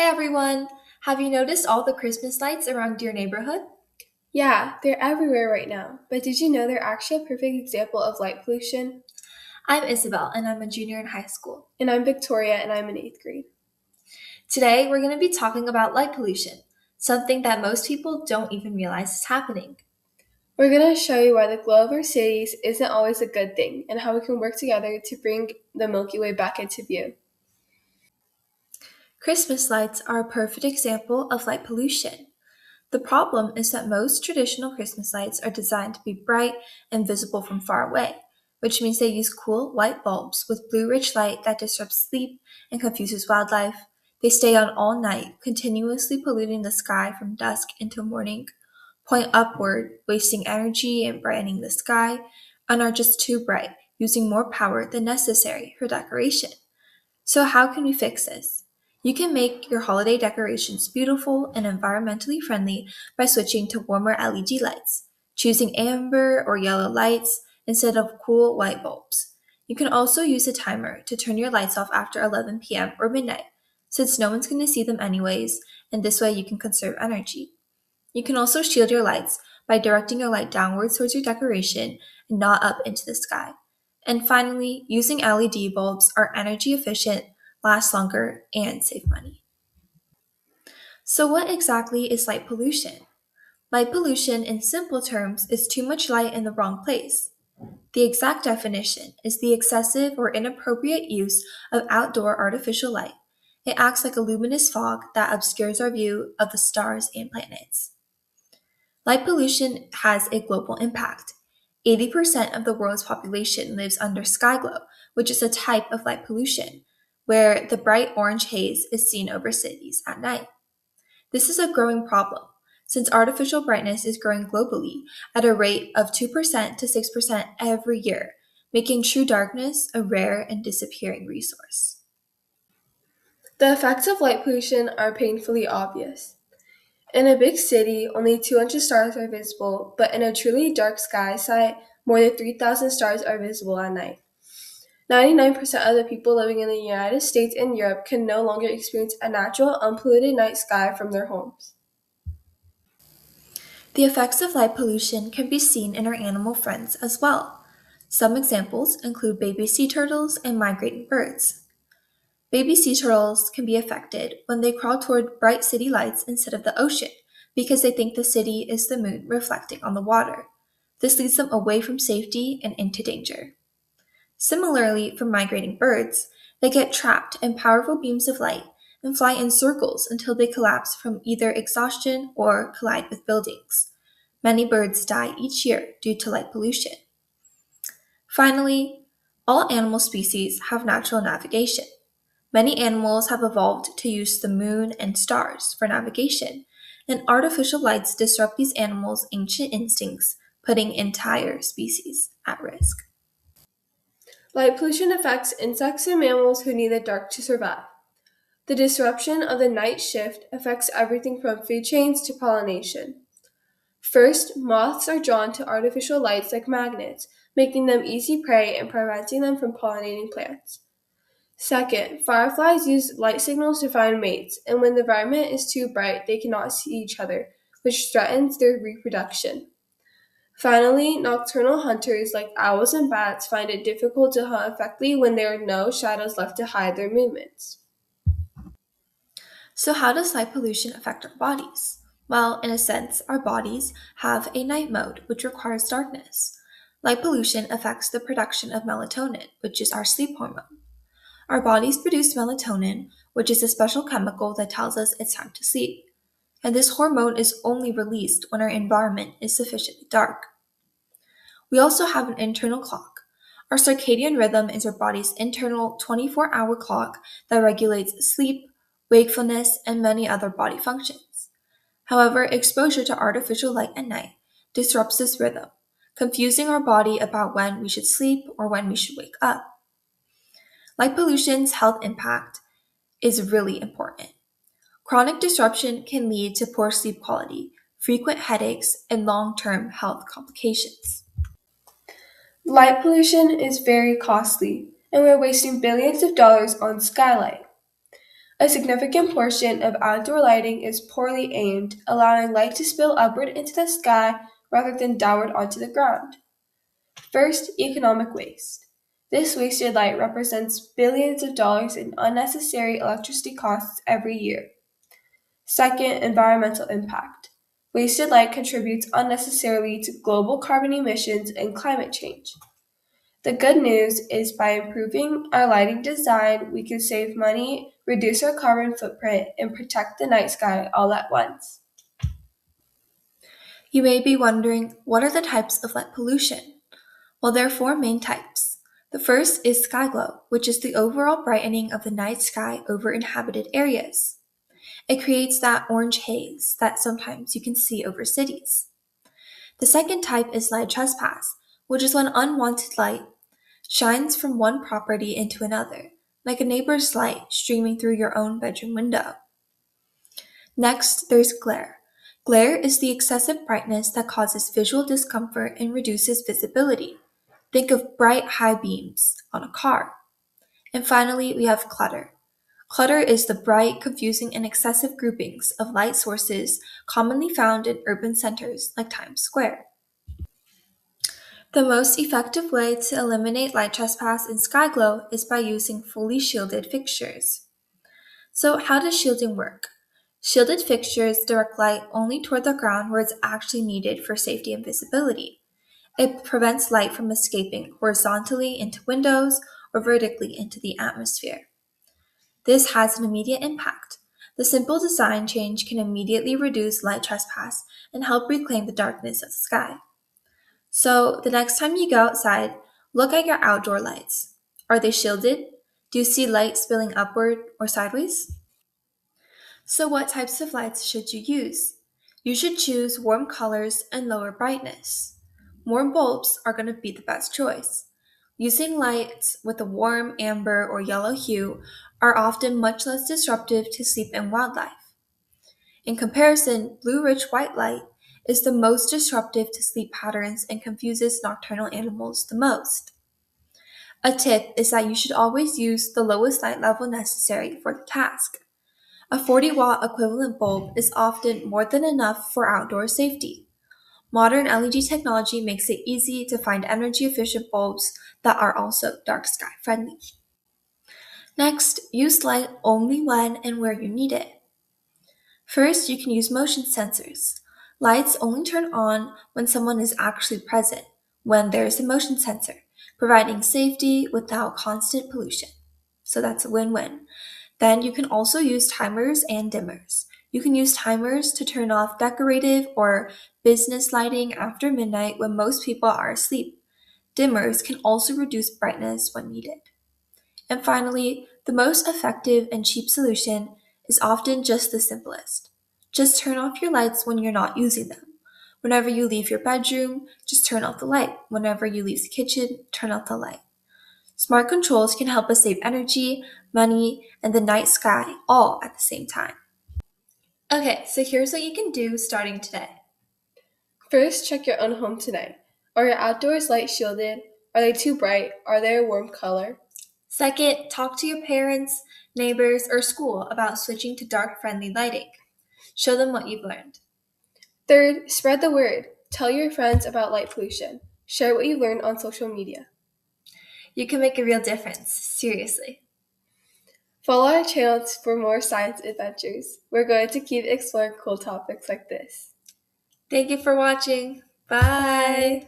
Hey everyone! Have you noticed all the Christmas lights around your neighborhood? Yeah, they're everywhere right now. But did you know they're actually a perfect example of light pollution? I'm Isabel and I'm a junior in high school. And I'm Victoria and I'm in eighth grade. Today we're going to be talking about light pollution, something that most people don't even realize is happening. We're going to show you why the glow of our cities isn't always a good thing and how we can work together to bring the Milky Way back into view. Christmas lights are a perfect example of light pollution. The problem is that most traditional Christmas lights are designed to be bright and visible from far away, which means they use cool white bulbs with blue rich light that disrupts sleep and confuses wildlife. They stay on all night, continuously polluting the sky from dusk until morning, point upward, wasting energy and brightening the sky, and are just too bright, using more power than necessary for decoration. So, how can we fix this? You can make your holiday decorations beautiful and environmentally friendly by switching to warmer LED lights, choosing amber or yellow lights instead of cool white bulbs. You can also use a timer to turn your lights off after 11 p.m. or midnight, since no one's going to see them anyways, and this way you can conserve energy. You can also shield your lights by directing your light downwards towards your decoration and not up into the sky. And finally, using LED bulbs are energy efficient, last longer, and save money. So, what exactly is light pollution? Light pollution, in simple terms, is too much light in the wrong place. The exact definition is the excessive or inappropriate use of outdoor artificial light. It acts like a luminous fog that obscures our view of the stars and planets. Light pollution has a global impact. 80% of the world's population lives under sky glow, which is a type of light pollution, where the bright orange haze is seen over cities at night. This is a growing problem, since artificial brightness is growing globally at a rate of 2% to 6% every year, making true darkness a rare and disappearing resource. The effects of light pollution are painfully obvious. In a big city, only 200 stars are visible, but in a truly dark sky site, more than 3,000 stars are visible at night. 99% of the people living in the United States and Europe can no longer experience a natural, unpolluted night sky from their homes. The effects of light pollution can be seen in our animal friends as well. Some examples include baby sea turtles and migrating birds. Baby sea turtles can be affected when they crawl toward bright city lights instead of the ocean because they think the city is the moon reflecting on the water. This leads them away from safety and into danger. Similarly, for migrating birds, they get trapped in powerful beams of light and fly in circles until they collapse from either exhaustion or collide with buildings. Many birds die each year due to light pollution. Finally, all animal species have natural navigation. Many animals have evolved to use the moon and stars for navigation, and artificial lights disrupt these animals' ancient instincts, putting entire species at risk. Light pollution affects insects and mammals who need the dark to survive. The disruption of the night shift affects everything from food chains to pollination. First, moths are drawn to artificial lights like magnets, making them easy prey and preventing them from pollinating plants. Second, fireflies use light signals to find mates, and when the environment is too bright, they cannot see each other, which threatens their reproduction. Finally, nocturnal hunters like owls and bats find it difficult to hunt effectively when there are no shadows left to hide their movements. So, how does light pollution affect our bodies? Well, in a sense, our bodies have a night mode, which requires darkness. Light pollution affects the production of melatonin, which is our sleep hormone. Our bodies produce melatonin, which is a special chemical that tells us it's time to sleep. And this hormone is only released when our environment is sufficiently dark. We also have an internal clock. Our circadian rhythm is our body's internal 24-hour clock that regulates sleep, wakefulness, and many other body functions. However, exposure to artificial light at night disrupts this rhythm, confusing our body about when we should sleep or when we should wake up. Light pollution's health impact is really important. Chronic disruption can lead to poor sleep quality, frequent headaches, and long term health complications. Light pollution is very costly, and we're wasting billions of dollars on skylight. A significant portion of outdoor lighting is poorly aimed, allowing light to spill upward into the sky rather than downward onto the ground. First, economic waste. This wasted light represents billions of dollars in unnecessary electricity costs every year. Second, environmental impact. Wasted light contributes unnecessarily to global carbon emissions and climate change. The good news is by improving our lighting design, we can save money, reduce our carbon footprint, and protect the night sky all at once. You may be wondering, what are the types of light pollution? Well, there are four main types. The first is sky glow, which is the overall brightening of the night sky over inhabited areas. It creates that orange haze that sometimes you can see over cities. The second type is light trespass, which is when unwanted light shines from one property into another, like a neighbor's light streaming through your own bedroom window. Next, there's glare. Glare is the excessive brightness that causes visual discomfort and reduces visibility. Think of bright high beams on a car. And finally, we have clutter. Clutter is the bright, confusing, and excessive groupings of light sources commonly found in urban centers like Times Square. The most effective way to eliminate light trespass in sky glow is by using fully shielded fixtures. So, how does shielding work? Shielded fixtures direct light only toward the ground where it's actually needed for safety and visibility. It prevents light from escaping horizontally into windows or vertically into the atmosphere. This has an immediate impact. The simple design change can immediately reduce light trespass and help reclaim the darkness of the sky. So, the next time you go outside, look at your outdoor lights. Are they shielded? Do you see light spilling upward or sideways? So, what types of lights should you use? You should choose warm colors and lower brightness. Warm bulbs are going to be the best choice. Using lights with a warm amber or yellow hue are often much less disruptive to sleep and wildlife. In comparison, blue rich white light is the most disruptive to sleep patterns and confuses nocturnal animals the most. A tip is that you should always use the lowest light level necessary for the task. A 40-watt equivalent bulb is often more than enough for outdoor safety. Modern LED technology makes it easy to find energy efficient bulbs that are also dark sky friendly. Next, use light only when and where you need it. First, you can use motion sensors. Lights only turn on when someone is actually present, when there is a motion sensor, providing safety without constant pollution. So that's a win-win. Then you can also use timers and dimmers. You can use timers to turn off decorative or business lighting after midnight when most people are asleep. Dimmers can also reduce brightness when needed. And finally, the most effective and cheap solution is often just the simplest. Just turn off your lights when you're not using them. Whenever you leave your bedroom, just turn off the light. Whenever you leave the kitchen, turn off the light. Smart controls can help us save energy, money, and the night sky all at the same time. Okay, so here's what you can do starting today. First, check your own home tonight. Are your outdoors light shielded? Are they too bright? Are they a warm color? Second, talk to your parents, neighbors, or school about switching to dark friendly lighting. Show them what you've learned. Third, spread the word. Tell your friends about light pollution. Share what you learned on social media. You can make a real difference, seriously. Follow our channels for more science adventures. We're going to keep exploring cool topics like this. Thank you for watching. Bye.